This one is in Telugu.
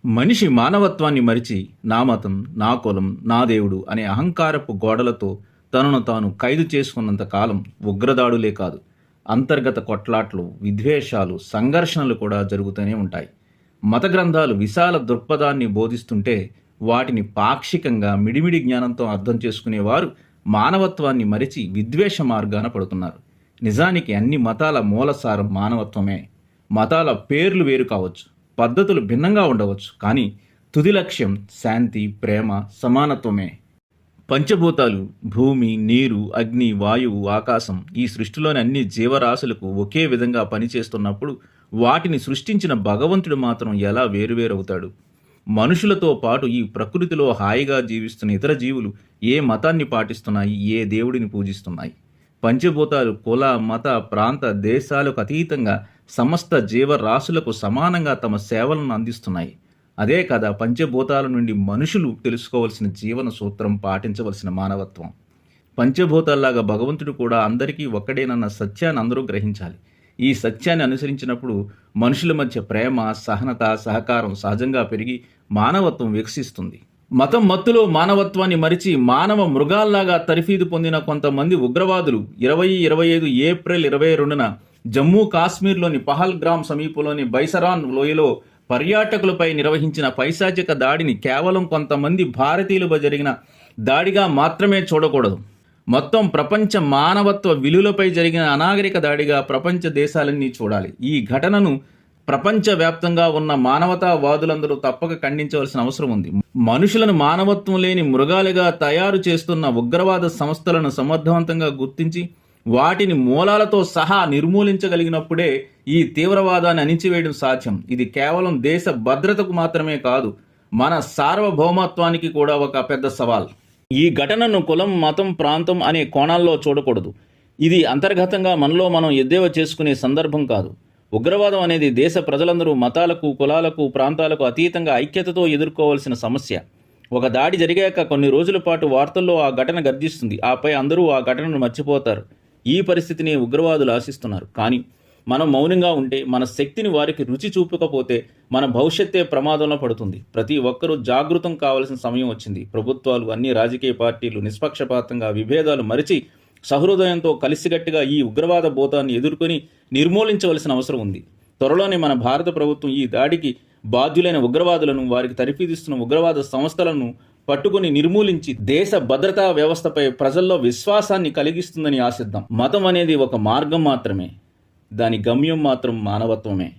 మనిషి మానవత్వాన్ని మరిచి నా మతం, నా కులం, నా దేవుడు అనే అహంకారపు గోడలతో తనను తాను ఖైదు చేసుకున్నంత కాలం ఉగ్రదాడులే కాదు, అంతర్గత కొట్లాట్లు, విద్వేషాలు, సంఘర్షణలు కూడా జరుగుతూనే ఉంటాయి. మత గ్రంథాలు విశాల దృక్పథాన్ని బోధిస్తుంటే వాటిని పాక్షికంగా మిడిమిడి జ్ఞానంతో అర్థం చేసుకునేవారు మానవత్వాన్ని మరిచి విద్వేష మార్గాన పడుతున్నారు. నిజానికి అన్ని మతాల మూలసారం మానవత్వమే. మతాల పేర్లు వేరు కావచ్చు, పద్ధతులు భిన్నంగా ఉండవచ్చు, కానీ తుది లక్ష్యం శాంతి, ప్రేమ, సమానత్వమే. పంచభూతాలు భూమి, నీరు, అగ్ని, వాయువు, ఆకాశం ఈ సృష్టిలోని అన్ని జీవరాశులకు ఒకే విధంగా పనిచేస్తున్నప్పుడు వాటిని సృష్టించిన భగవంతుడు మాత్రం ఎలా వేరువేరవుతాడు? మనుషులతో పాటు ఈ ప్రకృతిలో హాయిగా జీవిస్తున్న ఇతర జీవులు ఏ మతాన్ని పాటిస్తున్నాయి, ఏ దేవుడిని పూజిస్తున్నాయి? పంచభూతాలు కుల, మత, ప్రాంత, దేశాలకు అతీతంగా సమస్త జీవరాశులకు సమానంగా తమ సేవలను అందిస్తున్నాయి. అదే కదా పంచభూతాల నుండి మనుషులు తెలుసుకోవలసిన జీవన సూత్రం, పాటించవలసిన మానవత్వం. పంచభూతాల్లాగా భగవంతుడు కూడా అందరికీ ఒక్కడేనన్న సత్యాన్ని అందరూ గ్రహించాలి. ఈ సత్యాన్ని అనుసరించినప్పుడు మనుషుల మధ్య ప్రేమ, సహనత, సహకారం సహజంగా పెరిగి మానవత్వం వికసిస్తుంది. మతం మత్తులో మానవత్వాన్ని మరిచి మానవ మృగాల్లాగా తరిఫీదు పొందిన కొంతమంది ఉగ్రవాదులు 2025 ఏప్రిల్ 22న జమ్మూ కాశ్మీర్లోని పహల్గ్రామ్ సమీపంలోని బైసరాన్ లోయలో పర్యాటకులపై నిర్వహించిన పైశాచిక దాడిని కేవలం కొంతమంది భారతీయులపై జరిగిన దాడిగా మాత్రమే చూడకూడదు. మొత్తం ప్రపంచ మానవత్వ విలువలపై జరిగిన అనాగరిక దాడిగా ప్రపంచ దేశాలన్నీ చూడాలి. ఈ ఘటనను ప్రపంచవ్యాప్తంగా ఉన్న మానవతావాదులందరూ తప్పక ఖండించవలసిన అవసరం ఉంది. మనుషులను మానవత్వం లేని మృగాలుగా తయారు చేస్తున్న ఉగ్రవాద సంస్థలను సమర్థవంతంగా గుర్తించి వాటిని మూలాలతో సహా నిర్మూలించగలిగినప్పుడే ఈ తీవ్రవాదాన్ని అణిచివేయడం సాధ్యం. ఇది కేవలం దేశ భద్రతకు మాత్రమే కాదు, మన సార్వభౌమత్వానికి కూడా ఒక పెద్ద సవాల్. ఈ ఘటనను కులం, మతం, ప్రాంతం అనే కోణాల్లో చూడకూడదు. ఇది అంతర్గతంగా మనలో మనం ఎద్దేవా చేసుకునే సందర్భం కాదు. ఉగ్రవాదం అనేది దేశ ప్రజలందరూ మతాలకు, కులాలకు, ప్రాంతాలకు అతీతంగా ఐక్యతతో ఎదుర్కోవాల్సిన సమస్య. ఒక దాడి జరిగాక కొన్ని రోజుల పాటు వార్తల్లో ఆ ఘటన గర్జిస్తుంది. ఆపై అందరూ ఆ ఘటనను మర్చిపోతారు. ఈ పరిస్థితిని ఉగ్రవాదులు ఆశిస్తున్నారు. కానీ మనం మౌనంగా ఉంటే, మన శక్తిని వారికి రుచి చూపకపోతే మన భవిష్యత్తే ప్రమాదంలో పడుతుంది. ప్రతి ఒక్కరూ జాగృతం కావాల్సిన సమయం వచ్చింది. ప్రభుత్వాలు, అన్ని రాజకీయ పార్టీలు నిష్పక్షపాతంగా విభేదాలు మరిచి సహృదయంతో కలిసికట్టుగా ఈ ఉగ్రవాద భూతాన్ని ఎదుర్కొని నిర్మూలించవలసిన అవసరం ఉంది. త్వరలోనే మన భారత ప్రభుత్వం ఈ దాడికి బాధ్యులైన ఉగ్రవాదులను, వారికి తరిఫీదిస్తున్న ఉగ్రవాద సంస్థలను పట్టుకుని నిర్మూలించి దేశ భద్రతా వ్యవస్థపై ప్రజల్లో విశ్వాసాన్ని కలిగిస్తుందని ఆశిద్దాం. మతం అనేది ఒక మార్గం మాత్రమే, దాని గమ్యం మాత్రం మానవత్వమే.